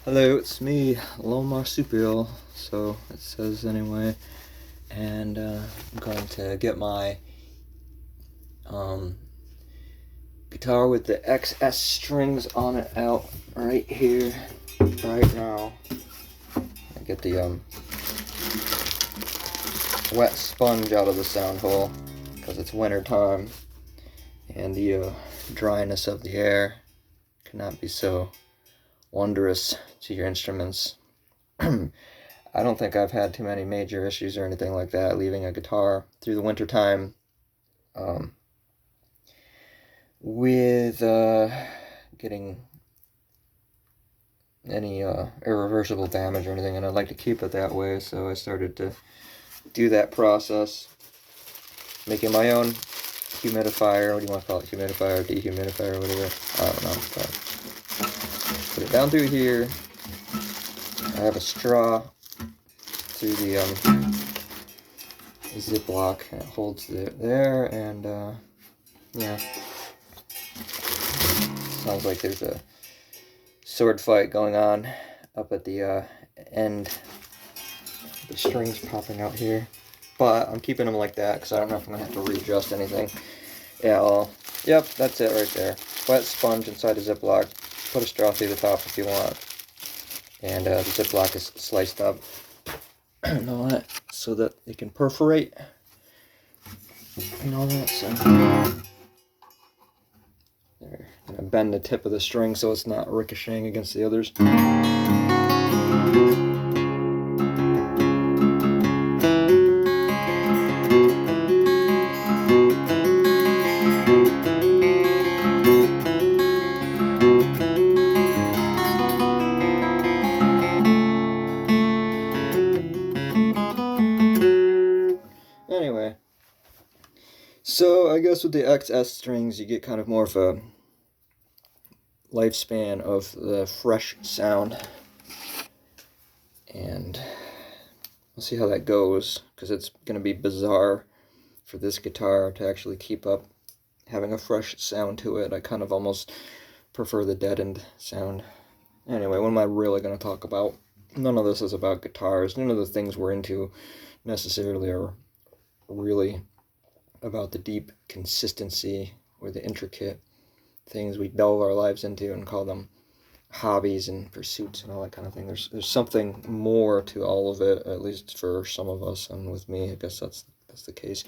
Hello, it's me, Lone Marsupial, so it says anyway, and I'm going to get my guitar with the XS strings on it out right here, right now. I get the wet sponge out of the sound hole, because it's winter time, and the dryness of the air cannot be so wondrous to your instruments. I don't think I've had too many major issues or anything like that leaving a guitar through the winter time with getting any irreversible damage or anything, and I'd like to keep it that way, so I started to do that process, making my own humidifier. What do you want to call it? Humidifier, dehumidifier, or whatever. I don't know. So put it down through here. I have a straw through the Ziploc, and it holds it there, and yeah. Sounds like there's a sword fight going on up at the end. The strings popping out here, but I'm keeping them like that because I don't know if I'm gonna have to readjust anything. Yeah, well, yep, that's it right there. Wet sponge inside the Ziploc. Put a straw through the top if you want, and the Ziploc is sliced up and all that so that it can perforate and all that. So there, I'm gonna bend the tip of the string so it's not ricocheting against the others. Anyway, so I guess with the XS strings you get kind of more of a lifespan of the fresh sound, and we'll see how that goes, because it's going to be bizarre for this guitar to actually keep up having a fresh sound to it. I kind of almost prefer the deadened sound. Anyway, what am I really going to talk about? None of this is about guitars. None of the things we're into necessarily are really about the deep consistency or the intricate things we delve our lives into and call them hobbies and pursuits and all that kind of thing. There's something more to all of it, at least for some of us, and with me, I guess that's the case.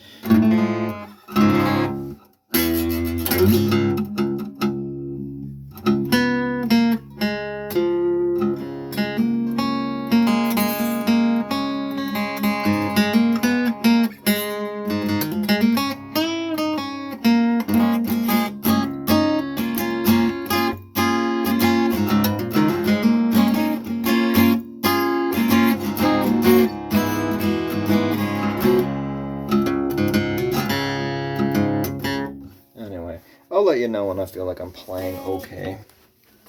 Anyway, I'll let you know when I feel like I'm playing okay,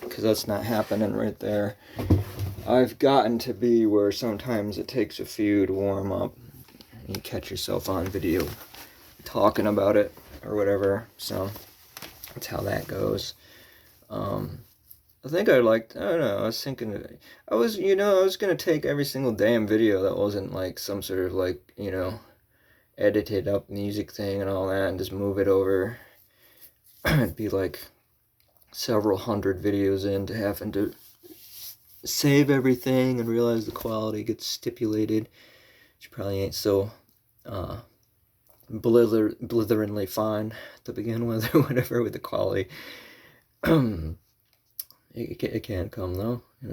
because that's not happening right there. I've gotten to be where sometimes it takes a few to warm up, and you catch yourself on video talking about it or whatever, so that's how that goes. I think I don't know, I was thinking, I was gonna take every single damn video that wasn't like some sort of like, edited up music thing and all that, and just move it over. It'd be like several hundred videos into having to save everything and realize the quality gets stipulated, which probably ain't so blitheringly fine to begin with, or whatever, with the quality. It can't come though, I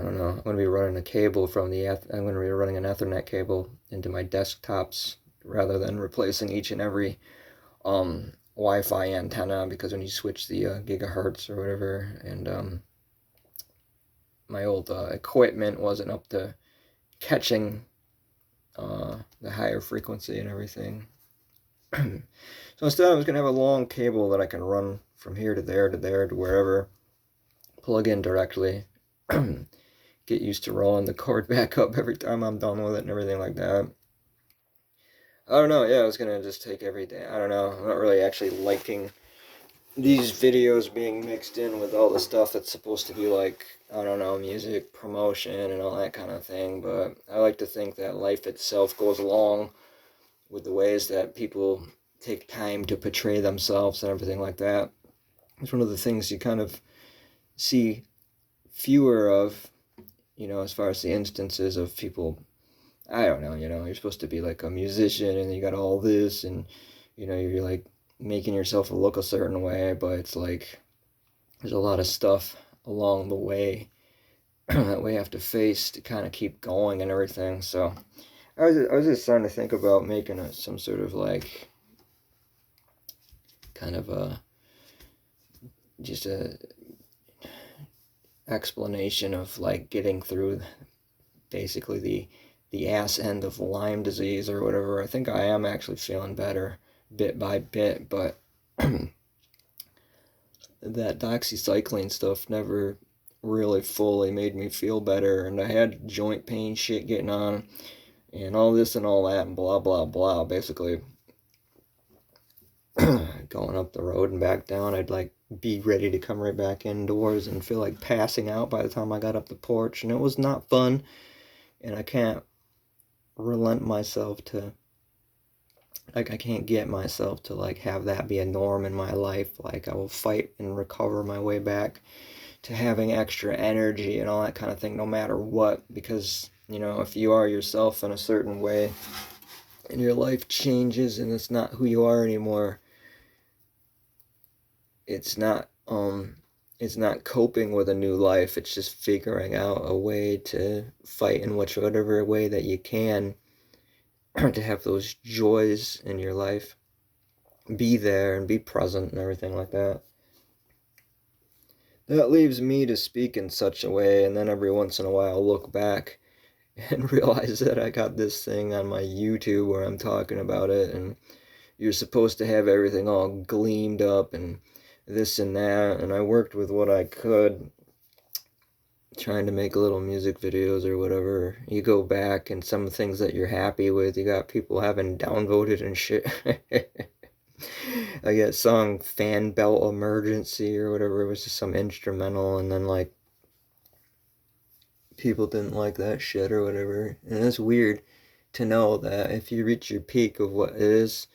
don't know. I'm going to be running a cable from I'm going to be running an Ethernet cable into my desktops rather than replacing each and every Wi-Fi antenna, because when you switch the gigahertz or whatever, and my old equipment wasn't up to catching the higher frequency and everything. So instead I was going to have a long cable that I can run from here to there to there to wherever, plug in directly, get used to rolling the cord back up every time I'm done with it and everything like that. I don't know, yeah, I was going to just take every day. I don't know, I'm not really actually liking these videos being mixed in with all the stuff that's supposed to be like, I don't know, music promotion and all that kind of thing. But I like to think that life itself goes along with the ways that people take time to portray themselves and everything like that. It's one of the things you kind of see fewer of, as far as the instances of people. I don't know, you're supposed to be like a musician and you got all this and, you're like making yourself look a certain way, but it's like there's a lot of stuff along the way that we have to face to kind of keep going and everything. So I was just starting to think about making some sort of like kind of just a explanation of like getting through basically the ass end of Lyme disease or whatever. I think I am actually feeling better bit by bit, but that doxycycline stuff never really fully made me feel better, and I had joint pain shit getting on and all this and all that and blah blah blah. Basically going up the road and back down, I'd like be ready to come right back indoors and feel like passing out by the time I got up the porch, and it was not fun. And I can't relent myself to, like, I can't get myself to like have that be a norm in my life. Like, I will fight and recover my way back to having extra energy and all that kind of thing, no matter what. Because if you are yourself in a certain way and your life changes and it's not who you are anymore, it's not coping with a new life. It's just figuring out a way to fight in whatever way that you can to have those joys in your life, be there and be present and everything like that. That leaves me to speak in such a way, and then every once in a while look back and realize that I got this thing on my YouTube where I'm talking about it, and you're supposed to have everything all gleamed up and this and that, and I worked with what I could, trying to make little music videos or whatever. You go back and some things that you're happy with, you got people having downvoted and shit. I got song Fan Belt Emergency or whatever, it was just some instrumental, and then like people didn't like that shit or whatever. And it's weird to know that if you reach your peak of what it is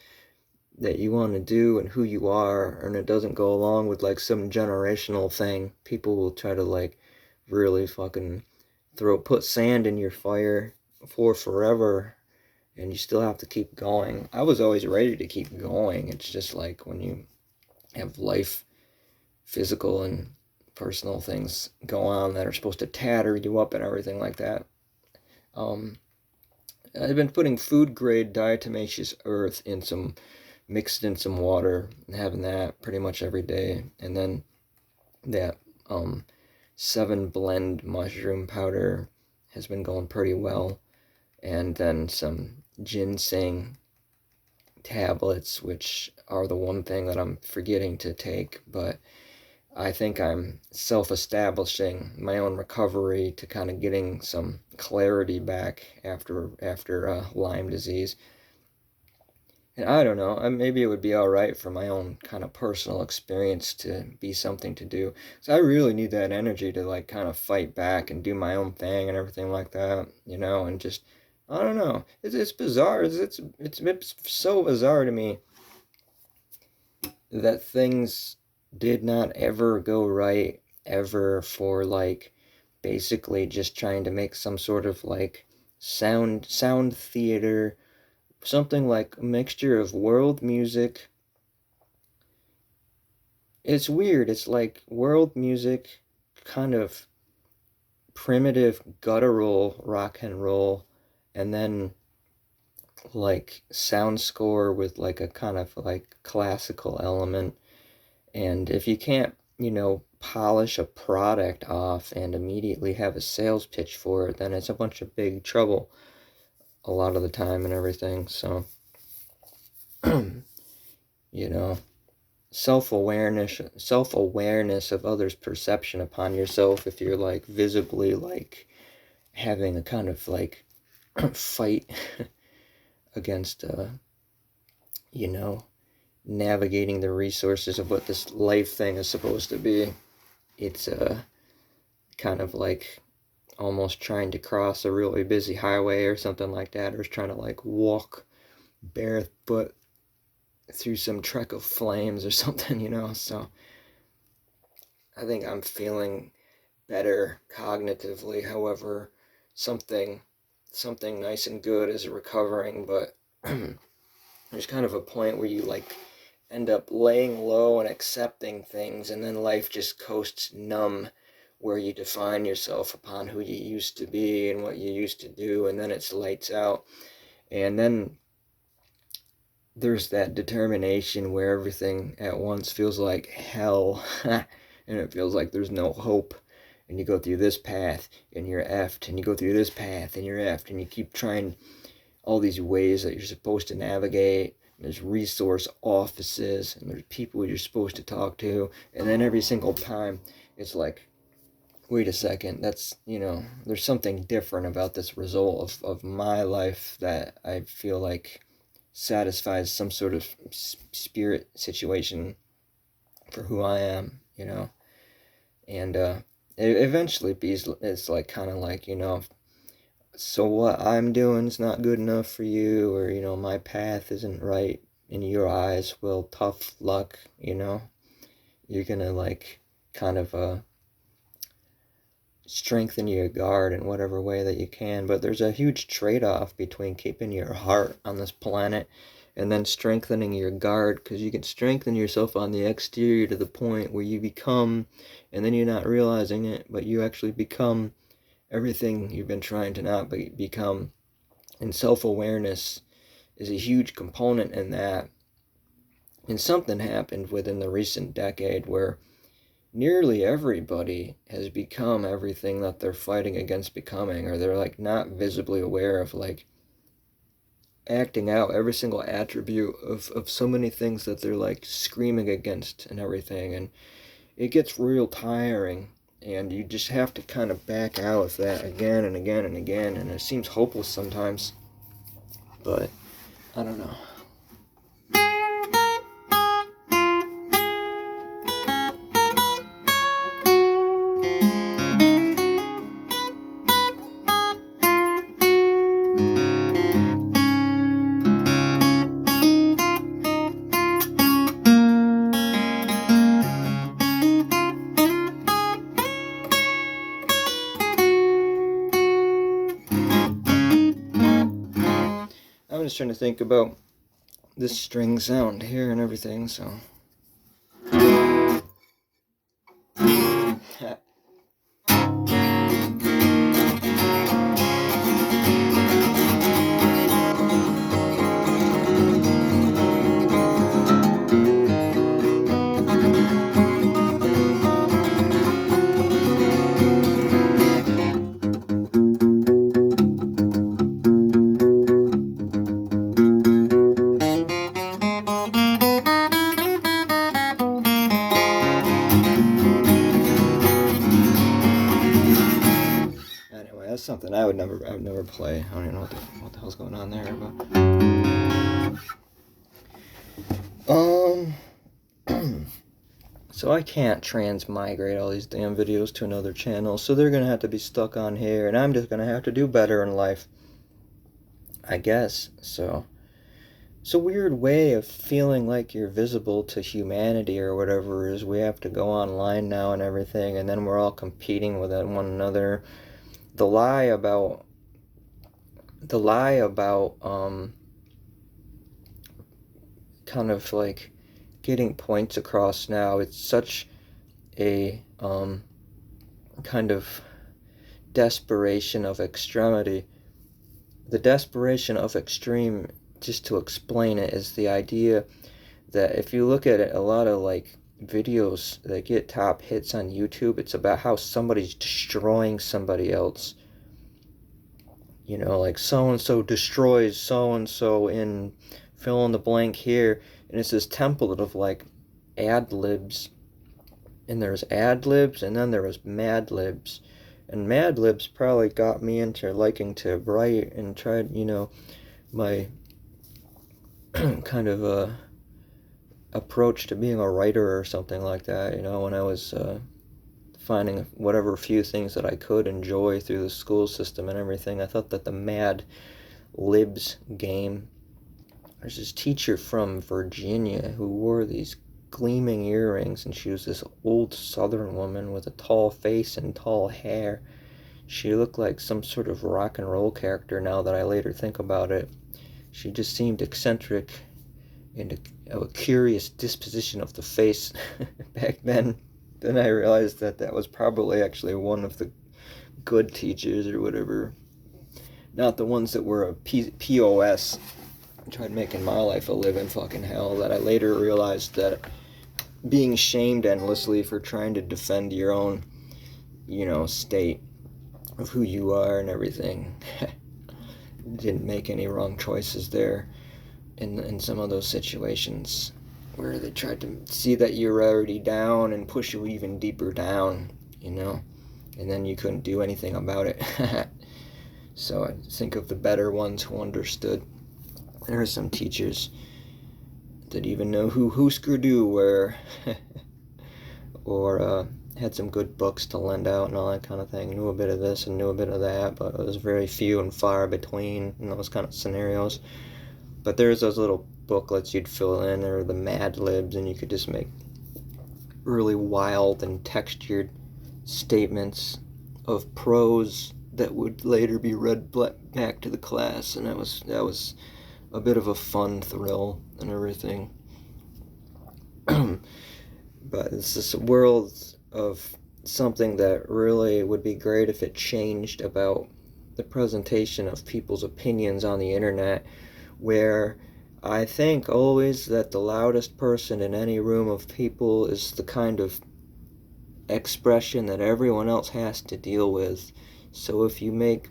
that you want to do and who you are, and it doesn't go along with like some generational thing, people will try to like really fucking put sand in your fire for forever, and you still have to keep going. I was always ready to keep going. It's just like when you have life, physical and personal things go on that are supposed to tatter you up and everything like that. I've been putting food grade diatomaceous earth mixed in some water, and having that pretty much every day, and then that 7 blend mushroom powder has been going pretty well, and then some ginseng tablets, which are the one thing that I'm forgetting to take, but I think I'm self-establishing my own recovery to kind of getting some clarity back after Lyme disease. And I don't know, maybe it would be alright for my own kind of personal experience to be something to do. So I really need that energy to like kind of fight back and do my own thing and everything like that, and just, I don't know. It's bizarre. It's so bizarre to me that things did not ever go right ever for like basically just trying to make some sort of like sound theater, something like a mixture of world music. It's weird. It's like world music, kind of primitive guttural rock and roll, and then like sound score with like a kind of like classical element. And if you can't, polish a product off and immediately have a sales pitch for it, then it's a bunch of big trouble a lot of the time and everything. So, self-awareness of others' perception upon yourself, if you're like visibly like having a kind of like fight against navigating the resources of what this life thing is supposed to be. It's kind of like almost trying to cross a really busy highway or something like that, or trying to like walk barefoot through some trek of flames or something, So I think I'm feeling better cognitively. However, something nice and good is recovering, but there's kind of a point where you like end up laying low and accepting things, and then life just coasts numb, where you define yourself upon who you used to be and what you used to do, and then it's lights out. And then there's that determination where everything at once feels like hell, and it feels like there's no hope. And you go through this path, and you're effed, and you go through this path, and you're effed, and you keep trying all these ways that you're supposed to navigate. There's resource offices, and there's people you're supposed to talk to, and then every single time, it's like, wait a second, that's, there's something different about this result of my life that I feel like satisfies some sort of spirit situation for who I am, and it eventually it's like kind of like, so what I'm doing is not good enough for you, or my path isn't right in your eyes. Well, tough luck, you're gonna like kind of strengthen your guard in whatever way that you can. But there's a huge trade-off between keeping your heart on this planet and then strengthening your guard, because you can strengthen yourself on the exterior to the point where you become, and then you're not realizing it, but you actually become everything you've been trying to not become. And self-awareness is a huge component in that. And something happened within the recent decade where nearly everybody has become everything that they're fighting against becoming, or they're like not visibly aware of like acting out every single attribute of so many things that they're like screaming against and everything. And it gets real tiring, and you just have to kind of back out of that again and again and again, and it seems hopeless sometimes, but I don't know. I'm just trying to think about this string sound here and everything, so that's something I would never play. I don't even know what the hell's going on there, but so I can't transmigrate all these damn videos to another channel, so they're gonna have to be stuck on here, and I'm just gonna have to do better in life, I guess. So it's a weird way of feeling like you're visible to humanity or whatever, is we have to go online now and everything, and then we're all competing with one another. The lie about kind of like getting points across now, it's such a kind of desperation of extremity. The desperation of extreme, just to explain it, is the idea that if you look at it, a lot of like videos that get top hits on YouTube, it's about how somebody's destroying somebody else. Like so-and-so destroys so-and-so in fill in the blank here, and it's this template of like ad-libs, and there's ad-libs, and then there was mad-libs, and mad-libs probably got me into liking to write and tried, my kind of approach to being a writer or something like that, you know, when I was finding whatever few things that I could enjoy through the school system and everything. I thought that the Mad Libs game, there's this teacher from Virginia who wore these gleaming earrings, and she was this old southern woman with a tall face and tall hair. She looked like some sort of rock and roll character now that I later think about it. She just seemed eccentric and a curious disposition of the face back then. Then I realized that that was probably actually one of the good teachers or whatever. Not the ones that were a POS, tried making my life a living fucking hell, that I later realized that being shamed endlessly for trying to defend your own, you know, state of who you are and everything. Didn't make any wrong choices there in some of those situations where they tried to see that you're already down and push you even deeper down, you know, and then you couldn't do anything about it. So I think of the better ones who understood. There are some teachers that even know who Husker Du were, or had some good books to lend out and all that kind of thing. Knew a bit of this and knew a bit of that, but it was very few and far between in those kind of scenarios. But there's those little booklets you'd fill in, or the Mad Libs, and you could just make really wild and textured statements of prose that would later be read back to the class, and that was a bit of a fun thrill and everything. But it's this world of something that really would be great if it changed about the presentation of people's opinions on the internet, where I think always that the loudest person in any room of people is the kind of expression that everyone else has to deal with. So if you make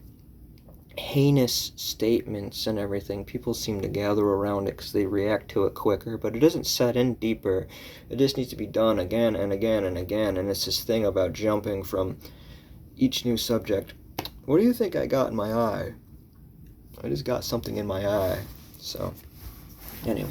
heinous statements and everything, people seem to gather around it because they react to it quicker, but it doesn't set in deeper. It just needs to be done again and again and again, and it's this thing about jumping from each new subject. What do you think I got in my eye? I just got something in my eye. So, anyway.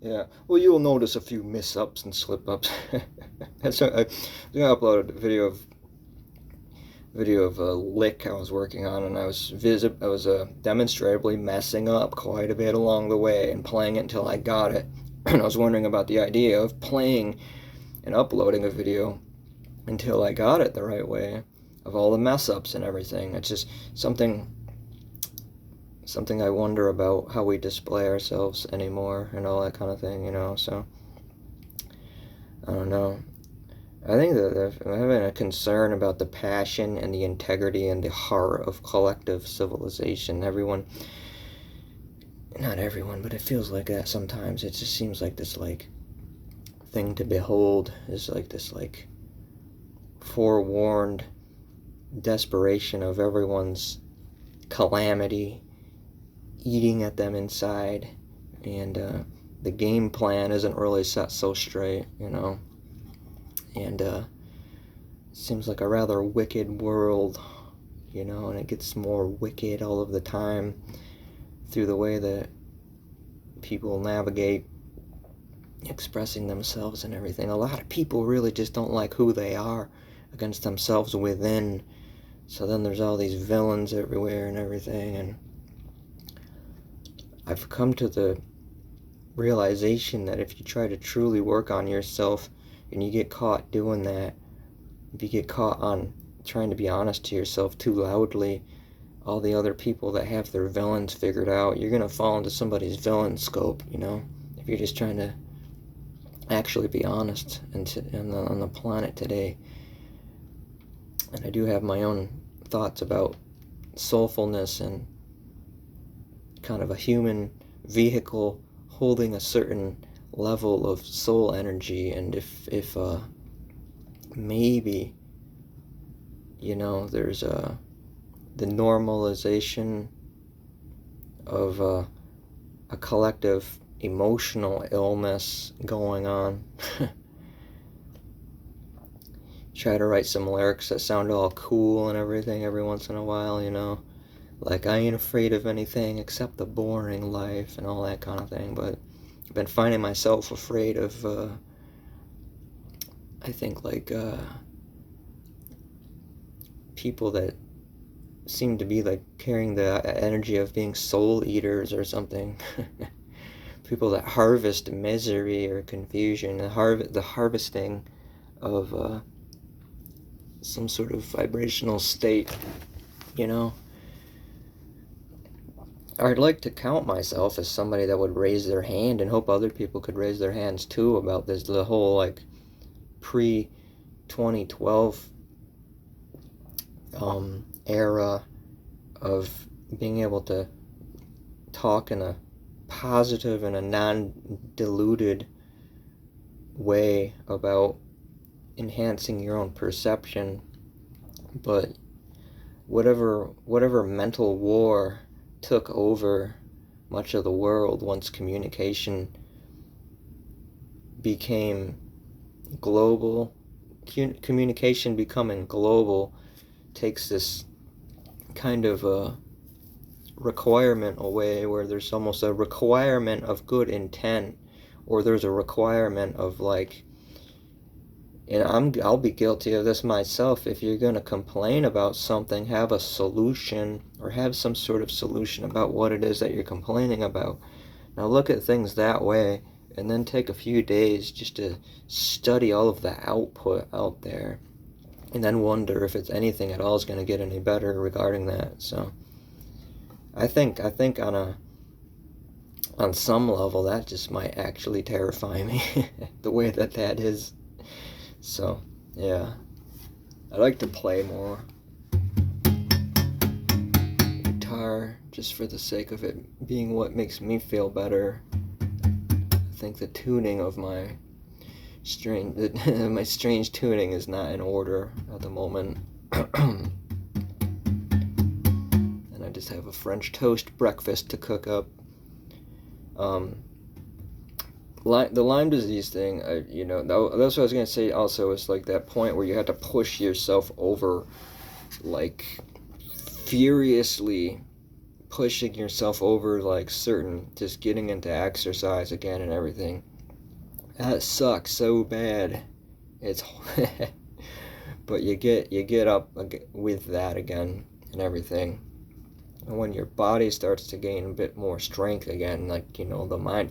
Yeah, well, you'll notice a few miss-ups and slip-ups. So I uploaded a video of a lick I was working on, and I was demonstrably messing up quite a bit along the way and playing it until I got it. And I was wondering about the idea of playing and uploading a video until I got it the right way, of all the mess-ups and everything. It's just something I wonder about, how we display ourselves anymore and all that kind of thing, you know. So I don't know. I think that I'm having a concern about the passion and the integrity and the heart of collective civilization. Not everyone, but it feels like that sometimes. It just seems like this, like, thing to behold is like this, like, forewarned desperation of everyone's calamity eating at them inside, and the game plan isn't really set so straight, you know. And it seems like a rather wicked world, you know, and it gets more wicked all of the time through the way that people navigate expressing themselves and everything. A lot of people really just don't like who they are against themselves within, so then there's all these villains everywhere and everything. And I've come to the realization that if you try to truly work on yourself and you get caught doing that, if you get caught on trying to be honest to yourself too loudly, all the other people that have their villains figured out, you're going to fall into somebody's villain scope, you know, if you're just trying to actually be honest on the planet today. And I do have my own thoughts about soulfulness and kind of a human vehicle holding a certain level of soul energy, and if maybe, you know, there's the normalization of a collective emotional illness going on. Try to write some lyrics that sound all cool and everything every once in a while, you know, like I ain't afraid of anything except the boring life and all that kind of thing. But I've been finding myself afraid of I think like people that seem to be like carrying the energy of being soul eaters or something. People that harvest misery or confusion, the harvesting of some sort of vibrational state, you know. I'd like to count myself as somebody that would raise their hand and hope other people could raise their hands too about this, the whole like pre-2012 era of being able to talk in a positive and a non-diluted way about enhancing your own perception. But whatever mental war took over much of the world once communication became global, communication becoming global takes this kind of a requirement away, where there's almost a requirement of good intent, or there's a requirement of like, and I'll be guilty of this myself, if you're going to complain about something, have a solution, or have some sort of solution about what it is that you're complaining about. Now look at things that way, and then take a few days just to study all of the output out there, and then wonder if it's anything at all is going to get any better regarding that. So I think on some level that just might actually terrify me, the way that is. So yeah, I like to play more guitar just for the sake of it being what makes me feel better. I think the tuning of my strange tuning is not in order at the moment. And I just have a French toast breakfast to cook up. The Lyme disease thing, you know, that's what I was going to say also, is like that point where you have to push yourself over, like furiously pushing yourself over, like just getting into exercise again and everything. That sucks so bad. It's but you get up with that again and everything. And when your body starts to gain a bit more strength again, like, you know, the mind,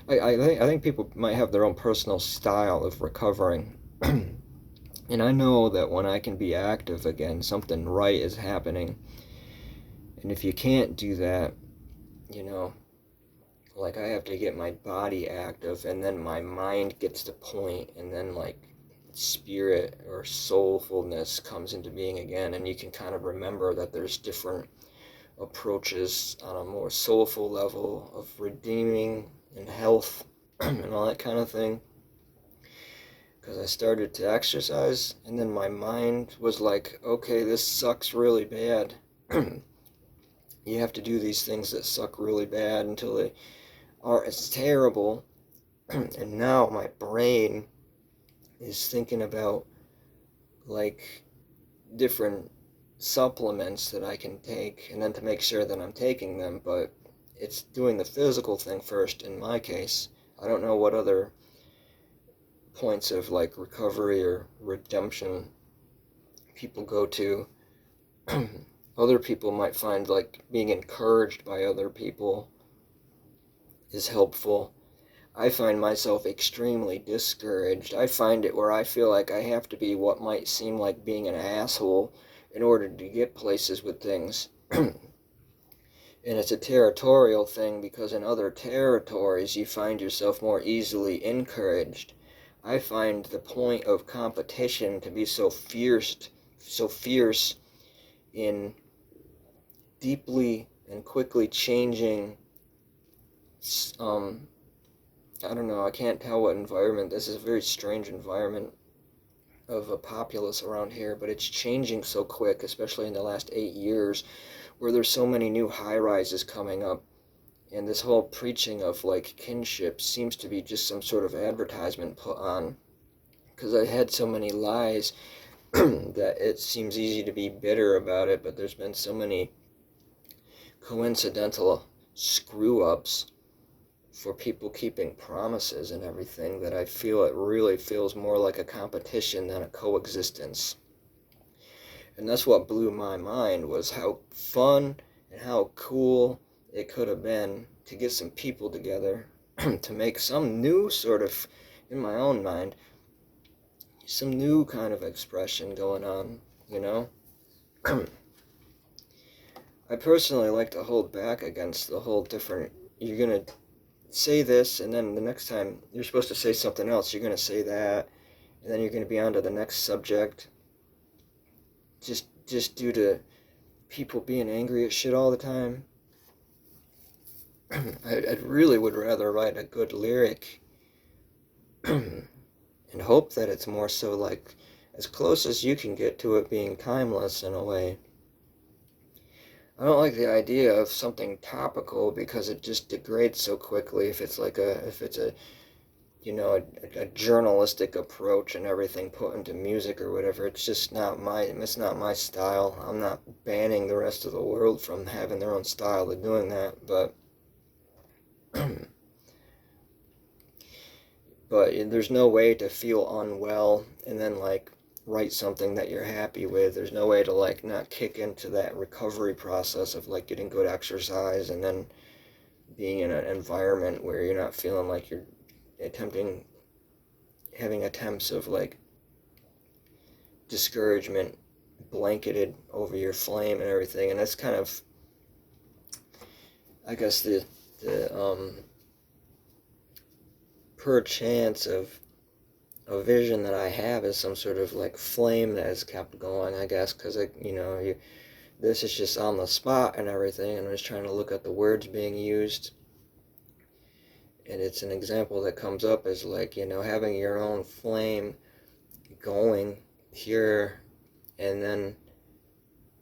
I think people might have their own personal style of recovering. And I know that when I can be active again, something right is happening. And if you can't do that, you know, like I have to get my body active, and then my mind gets to point, and then like spirit or soulfulness comes into being again, and you can kind of remember that there's different approaches on a more soulful level of redeeming and health and all that kind of thing. Because I started to exercise, and then my mind was like, okay, this sucks really bad. You have to do these things that suck really bad until they are as terrible. And now my brain is thinking about like different supplements that I can take, and then to make sure that I'm taking them. But it's doing the physical thing first in my case. I don't know what other points of like recovery or redemption people go to. Other people might find like being encouraged by other people is helpful. I find myself extremely discouraged. I find it where I feel like I have to be what might seem like being an asshole in order to get places with things. And it's a territorial thing, because in other territories you find yourself more easily encouraged. I find the point of competition to be so fierce in deeply and quickly changing I don't know, I can't tell what environment. This is a very strange environment of a populace around here, but it's changing so quick, especially in the last 8 years, where there's so many new high-rises coming up, and this whole preaching of like kinship seems to be just some sort of advertisement put on, because I had so many lies that it seems easy to be bitter about it, but there's been so many coincidental screw-ups for people keeping promises and everything that I feel it really feels more like a competition than a coexistence. And that's what blew my mind, was how fun and how cool it could have been to get some people together to make some new sort of, in my own mind, some new kind of expression going on, you know? I personally like to hold back against the whole different, you're going to say this, and then the next time you're supposed to say something else, you're going to say that, and then you're going to be on to the next subject, just due to people being angry at shit all the time. I really would rather write a good lyric and hope that it's more so like as close as you can get to it being timeless in a way. I don't like the idea of something topical because it just degrades so quickly. If it's a you know, a journalistic approach and everything put into music or whatever, it's just not my style. I'm not banning the rest of the world from having their own style of doing that, but but there's no way to feel unwell and then like write something that you're happy with. There's no way to like not kick into that recovery process of like getting good exercise and then being in an environment where you're not feeling like you're having attempts of like discouragement blanketed over your flame and everything. And that's kind of, I guess, the perchance of a vision that I have is some sort of like flame that has kept going, I guess, because this is just on the spot and everything, and I was trying to look at the words being used, and it's an example that comes up as like, having your own flame going here, and then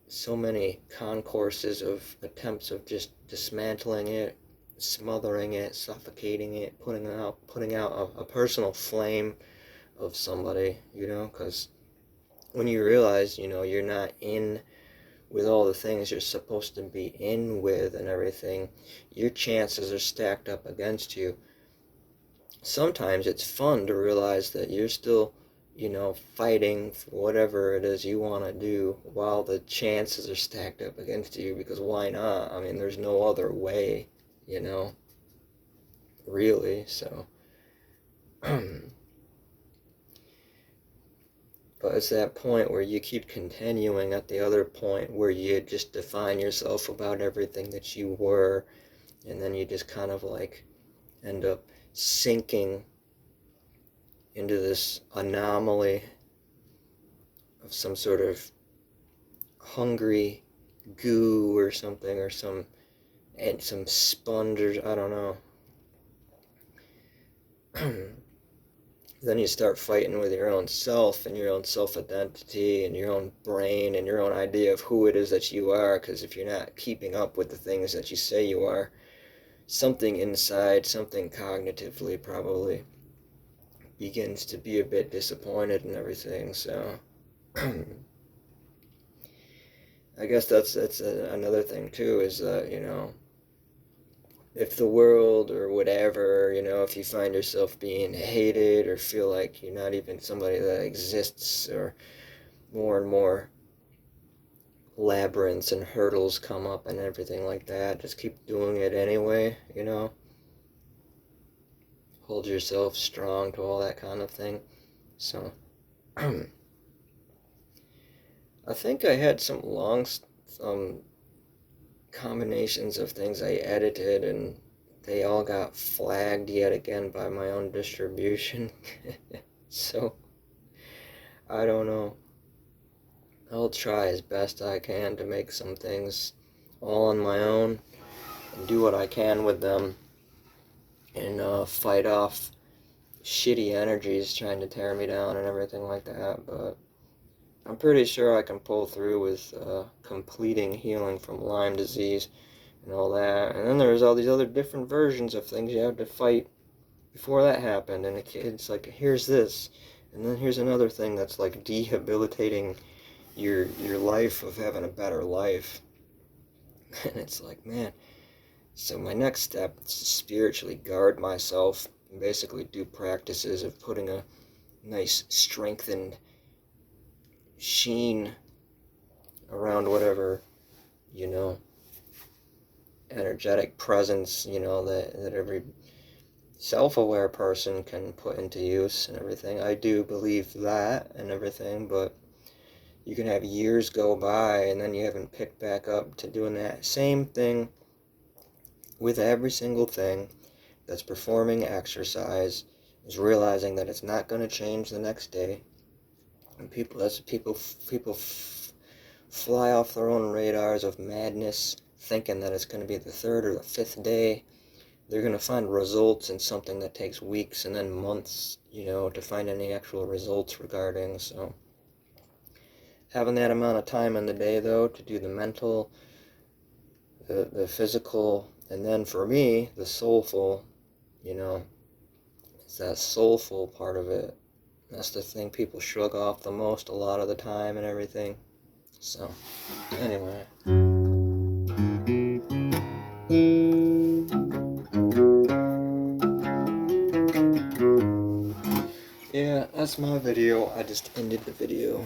so many concourses of attempts of just dismantling it, smothering it, suffocating it, putting out a personal flame of somebody, because when you realize, you're not in with all the things you're supposed to be in with and everything, your chances are stacked up against you. Sometimes it's fun to realize that you're still, fighting for whatever it is you want to do while the chances are stacked up against you, because why not? I mean, there's no other way, really, so. But it's that point where you keep continuing at the other point where you just define yourself about everything that you were, and then you just kind of like end up sinking into this anomaly of some sort of hungry goo or something, or some sponge, or I don't know. Then you start fighting with your own self and your own self-identity and your own brain and your own idea of who it is that you are, because if you're not keeping up with the things that you say you are, something inside, something cognitively probably begins to be a bit disappointed and everything, so. I guess that's another thing too, is that, if the world or whatever, if you find yourself being hated or feel like you're not even somebody that exists, or more and more labyrinths and hurdles come up and everything like that, just keep doing it anyway, hold yourself strong to all that kind of thing. So I think I had some long combinations of things I edited, and they all got flagged yet again by my own distribution. So I don't know. I'll try as best I can to make some things all on my own and do what I can with them, and fight off shitty energies trying to tear me down and everything like that. But I'm pretty sure I can pull through with completing healing from Lyme disease and all that. And then there's all these other different versions of things you have to fight before that happened. And it's like, here's this, and then here's another thing that's like debilitating your life of having a better life. And it's like, man. So my next step is to spiritually guard myself and basically do practices of putting a nice strengthened sheen around whatever, you know, energetic presence, you know, that every self-aware person can put into use and everything. I do believe that and everything, but you can have years go by and then you haven't picked back up to doing that same thing with every single thing that's performing exercise, is realizing that it's not going to change the next day. And people fly off their own radars of madness, thinking that it's going to be the third or the fifth day. They're going to find results in something that takes weeks and then months, you know, to find any actual results regarding. So having that amount of time in the day, though, to do the mental, the physical, and then for me, the soulful, you know, it's that soulful part of it. That's the thing people shrug off the most a lot of the time and everything. So, anyway. Yeah, that's my video. I just ended the video.